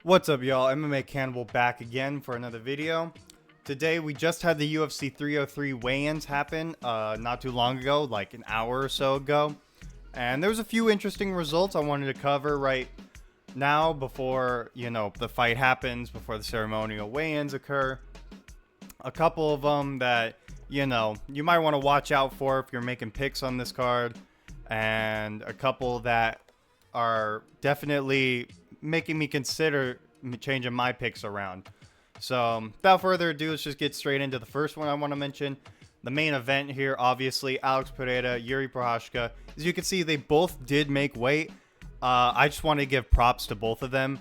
What's up, y'all? MMA Cannibal back again for another video. Today we just had the UFC 303 weigh-ins happen not too long ago, like an hour or so ago. And there was a few interesting results I wanted to cover right now before, the fight happens, before the ceremonial weigh-ins occur. A couple of them that, you might want to watch out for if you're making picks on this card. And a couple that are definitely making me consider changing my picks around. So without further ado, let's just get straight into the first one I want to mention. The main event here, obviously, Alex Pereira, Yuri Prochazka. As you can see, they both did make weight. I just want to give props to both of them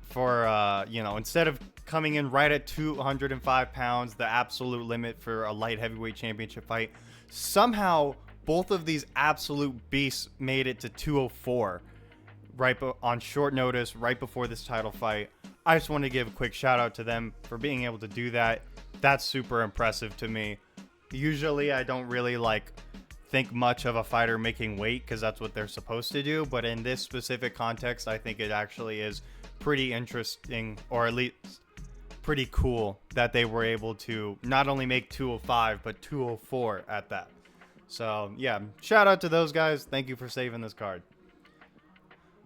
for, instead of coming in right at 205 pounds, the absolute limit for a light heavyweight championship fight, somehow both of these absolute beasts made it to 204. Right on short notice, right before this title fight. I just want to give a quick shout out to them for being able to do that. That's super impressive to me. Usually I don't really think much of a fighter making weight because that's what they're supposed to do, but in this specific context I think it actually is pretty interesting, or at least pretty cool, that they were able to not only make 205 but 204 at that. So yeah, shout out to those guys. Thank you for saving this card.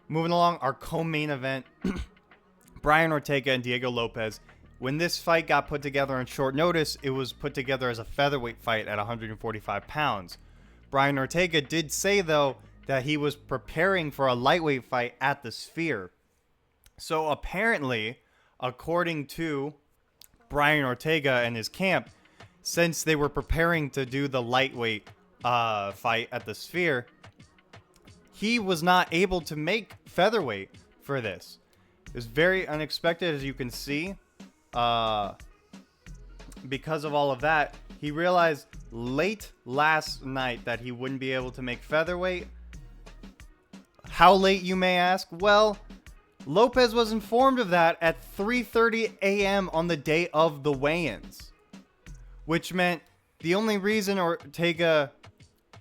Moving along, our co-main event, Brian Ortega and Diego Lopez. When this fight got put together on short notice, it was put together as a featherweight fight at 145 pounds. Brian Ortega did say, though, that he was preparing for a lightweight fight at the Sphere. So apparently, according to Brian Ortega and his camp, since they were preparing to do the lightweight fight at the Sphere, he was not able to make featherweight for this. It was very unexpected, as you can see. Because of all of that, he realized late last night that he wouldn't be able to make featherweight. How late, you may ask? Well, Lopez was informed of that at 3:30 a.m. on the day of the weigh-ins, which meant the only reason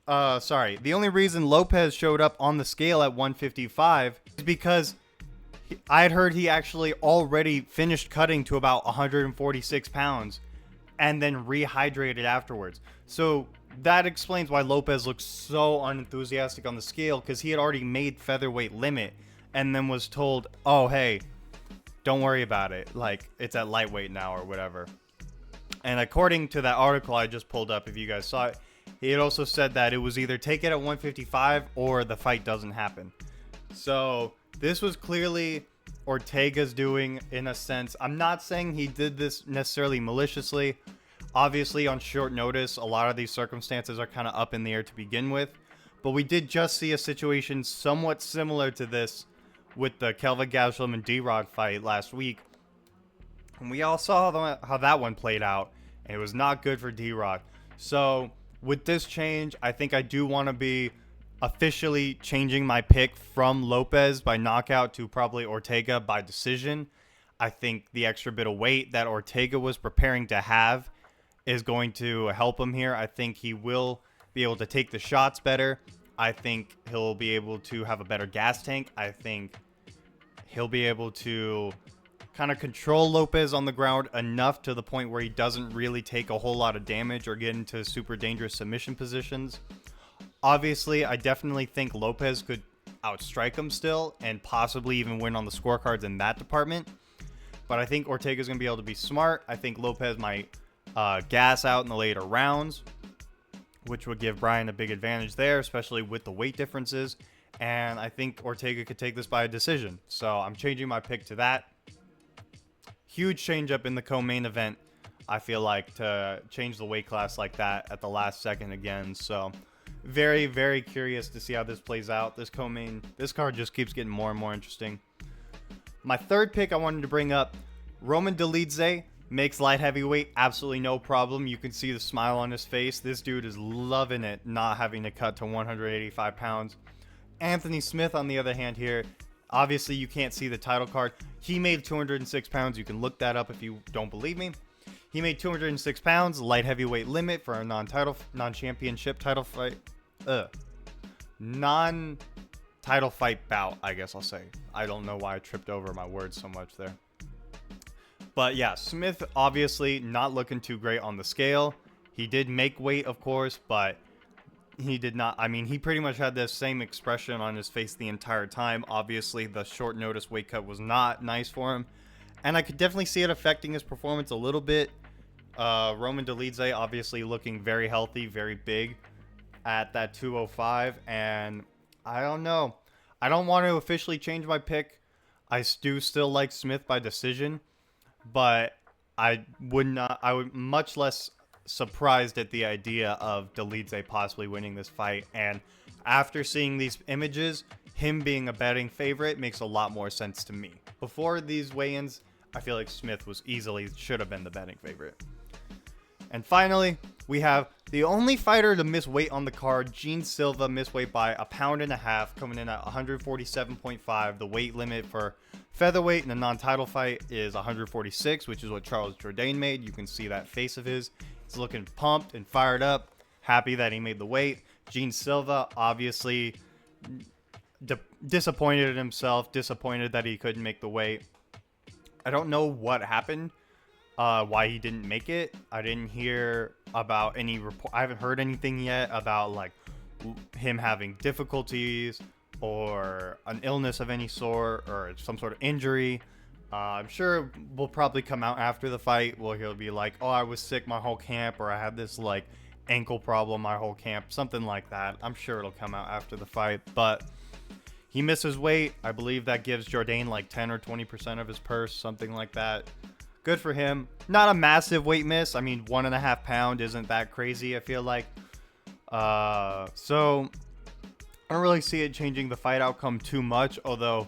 the only reason Lopez showed up on the scale at 155 is because I had heard he actually already finished cutting to about 146 pounds and then rehydrated afterwards. So that explains why Lopez looked so unenthusiastic on the scale, because he had already made featherweight limit and then was told, oh, hey, don't worry about it. It's at lightweight now or whatever. And according to that article I just pulled up, if you guys saw it, he had also said that it was either take it at 155 or the fight doesn't happen. So this was clearly Ortega's doing, in a sense. I'm not saying he did this necessarily maliciously. Obviously, on short notice, a lot of these circumstances are kind of up in the air to begin with. But we did just see a situation somewhat similar to this with the Kelvin Gastelum and D-Rod fight last week. And we all saw how that one played out. And it was not good for D-Rod. So with this change, I think I do want to be officially changing my pick from Lopez by knockout to probably Ortega by decision. I think the extra bit of weight that Ortega was preparing to have is going to help him here. I think he will be able to take the shots better. I think he'll be able to have a better gas tank. I think he'll be able to kind of control Lopez on the ground enough to the point where he doesn't really take a whole lot of damage or get into super dangerous submission positions. Obviously, I definitely think Lopez could outstrike him still and possibly even win on the scorecards in that department. But I think Ortega's going to be able to be smart. I think Lopez might gas out in the later rounds, which would give Brian a big advantage there, especially with the weight differences. And I think Ortega could take this by a decision. So I'm changing my pick to that. Huge change up in the co-main event, I feel like, to change the weight class like that at the last second again. So very, very curious to see how this plays out. This card just keeps getting more and more interesting. My third pick I wanted to bring up, Roman Dolidze makes light heavyweight absolutely no problem. You can see the smile on his face. This dude is loving it, not having to cut to 185 pounds. Anthony Smith, on the other hand here, obviously you can't see the title card. He made 206 pounds. You can look that up if you don't believe me. He made 206 pounds, light heavyweight limit for a non-championship title fight. title fight bout, I guess I'll say. I don't know why I tripped over my words so much there. But yeah, Smith obviously not looking too great on the scale. He did make weight, of course, but he did not. I mean, he pretty much had the same expression on his face the entire time. Obviously, the short notice weight cut was not nice for him. And I could definitely see it affecting his performance a little bit. Roman Dolidze obviously looking very healthy, very big at that 205. And I don't know. I don't want to officially change my pick. I do still like Smith by decision. But I would much less surprised at the idea of Dolidze possibly winning this fight. And after seeing these images, him being a betting favorite makes a lot more sense to me. Before these weigh-ins, I feel like Smith should have been the betting favorite. And finally, we have the only fighter to miss weight on the card. Silva missed weight by 1.5 pounds, coming in at 147.5. The weight limit for featherweight in a non-title fight is 146, which is what Charles Jourdain made. You can see that face of his. He's looking pumped and fired up, happy that he made the weight. Silva obviously disappointed in himself, disappointed that he couldn't make the weight. I don't know what happened, why he didn't make it. I didn't hear about any report. I haven't heard anything yet about like him having difficulties or an illness of any sort or some sort of injury. I'm sure will probably come out after the fight. Well, he'll be like, oh, I was sick my whole camp, or I had this like ankle problem my whole camp, something like that. I'm sure it'll come out after the fight, but he misses weight. I believe that gives Jourdain like 10 or 20% of his purse, something like that. Good for him. Not a massive weight miss. I mean, 1.5 pounds isn't that crazy, I feel like. So I don't really see it changing the fight outcome too much, although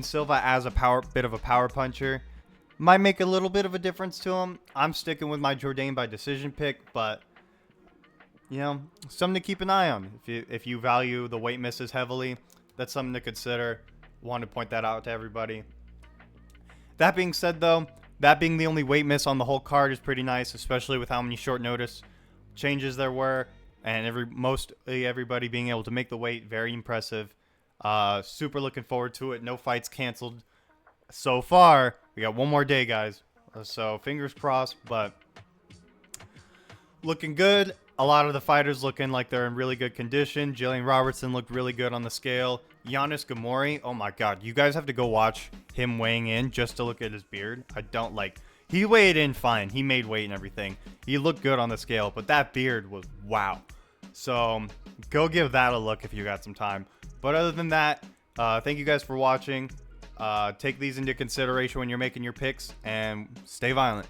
Silva as a bit of a power puncher might make a little bit of a difference to him. I'm sticking with my Jourdain by decision pick, but you know, something to keep an eye on. If you value the weight misses heavily, that's something to consider. Want to point that out to everybody. That being said, though, that being the only weight miss on the whole card is pretty nice, especially with how many short notice changes there were, and mostly everybody being able to make the weight. Very impressive. Super looking forward to it. No fights canceled so far. We got one more day, guys. So fingers crossed, but looking good. A lot of the fighters looking like they're in really good condition. Jillian Robertson looked really good on the scale. Giannis Gamori, oh my God. You guys have to go watch him weighing in just to look at his beard. He weighed in fine. He made weight and everything. He looked good on the scale, but that beard was wow. So go give that a look if you got some time. But other than that, thank you guys for watching. Take these into consideration when you're making your picks, and stay violent.